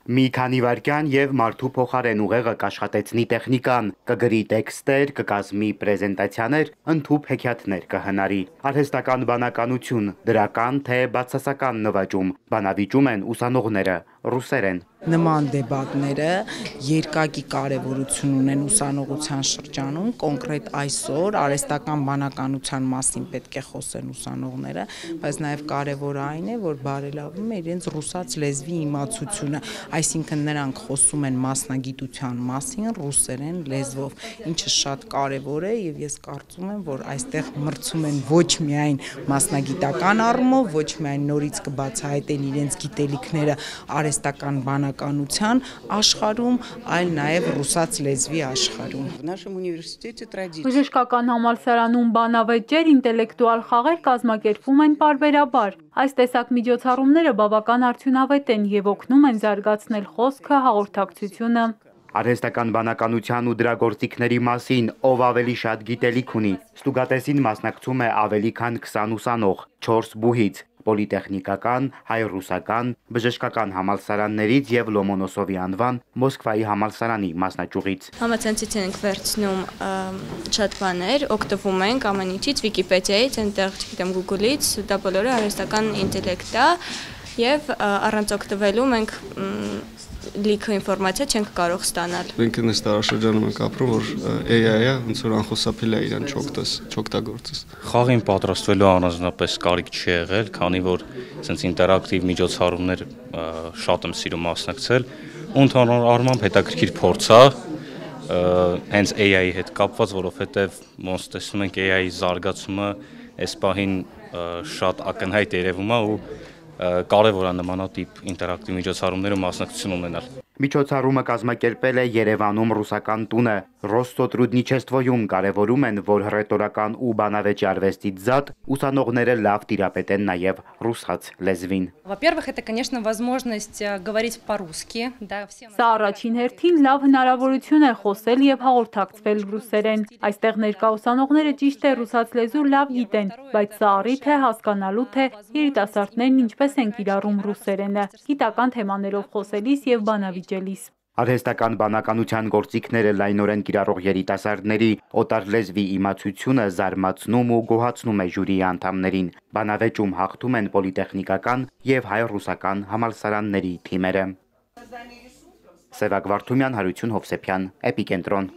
Մի քանի վայրկյան եւ մարդու փոխարեն ուղեղը կաշխատեցնի տեխնիկան, կգրի տեքստեր, կկազմի պրեզենտացիաներ, ընդհուպ հեքիաթներ կհնարի։ Արհեստական բանականություն, դրական թե բացասական նվաճում, բանավիճում են ուսանողները ռուսերեն։ Նման դեբատները երկակի կարևորություն ունեն ուսանողության շրջանում, կոնկրետ այսօր արհեստական բանականության մասին պետք է խոսեն ուսանողները, բայց նաև կարևորը այն է, որ բարելավում է իրենց ռուսաց լեզվի իմացությունը, այսինքն նրանք խոսում են մասնագիտության մասին ռուսերեն լեզվով, ինչը շատ կարևոր է եւ ես կարծում եմ, որ այստեղ մրցում են ոչ միայն մասնագիտական առումով, ոչ միայն նորից կբացահայտեն իրենց գիտելիքները արհեստական բանականության աշխարհում, այլ նաև ռուսաց լեզվի աշխարհում։ Բժշկական համալսարանում բանավեճեր, ինտելեկտուալ խաղեր կազմակերպվում են պարբերաբար։ Այս տեսակ միջոցառումները բավական արդյունավետ են եւ օգնում են զարգացնել խոսքը, հաղորդակցությունը։ Արհեստական բանականության ու դրա գործիքների մասին ով ավելի շատ գիտելիք ունի, ստուգատեսին մասնակցում է ավելի քան 20 ուսանող, 4 բուհից, պոլիտեխնիկական, հայ-ռուսական, բժշկական համալսարաններից եւ Լոմոնոսովի անվան Մոսկվայի համալսարանի մասնաճյուղից։ Համացանցից ենք վերցնում շատ բաներ, օգտվում ենք ամեն ինչից, Վիկիպեդիայից, այնտեղ, չգիտեմ, Google-ից, դա բոլորը արհեստական ինտելեկտ է եւ առանց օգտվելու մենք լիքը ինֆորմացիա չենք կարող ստանալ։ Մենք այս տարաշրջանում ենք ապրում, որ AI-ը ոնց որ անխուսափելի է իրեն չօգտագործես։ Խաղին պատրաստվելու առանձնապես կարիք չի եղել, քանի որ այսպես ինտերակտիվ միջոցառումներ շատ եմ սիրում մասնակցել, ու ընդհանուր առմամբ հետաքրքիր փորձ է, հենց AI-ի հետ կապված, որովհետև ոնց տեսնում ենք AI-ի զարգացումը այս պահին շատ ակնհայտ երևում է ու կարևոր է նմանատիպ ինտերակտիվ միջոցառումներում մասնակցություն ունենալ։ Միջոցառումը կազմակերպել է Երևանում ռուսական տունը, Ռոստոտրուդնիչեստվոյում կարևորում են, որ հռետորական ու բանավեճի արվեստից զատ ուսանողները լավ տիրապետեն նաև ռուսաց լեզվին։ Во-первых, это, конечно, возможность говорить по-русски, да, всем. Սա առաջին հերթին լավ հնարավորություն է խոսել եւ հաղորդակցվել ռուսերեն։ Այստեղ ներկա ուսանողները ճիշտ է ռուսաց լեզու լավ գիտեն, բայց սա առիթ է հասկանալու, թե երիտասարդներն ինչպես են կիրառում ռուսերենը, գիտական թեմաներով խոսելիս եւ բանավիճելիս։ Արհեստական բանականության գործիքները լայնորեն կիրառող երիտասարդների օտարլեզվի իմացությունը զարմացնում ու գոհացնում է ժյուրիի անդամներին։ Բանավեճում հաղթում են պոլիտեխնիկական եւ հայ-ռուսական համալսարանների թիմերը։ Սևակ Վարդումյան, Հարություն Հովսեփյան, Էպիկենտրոն։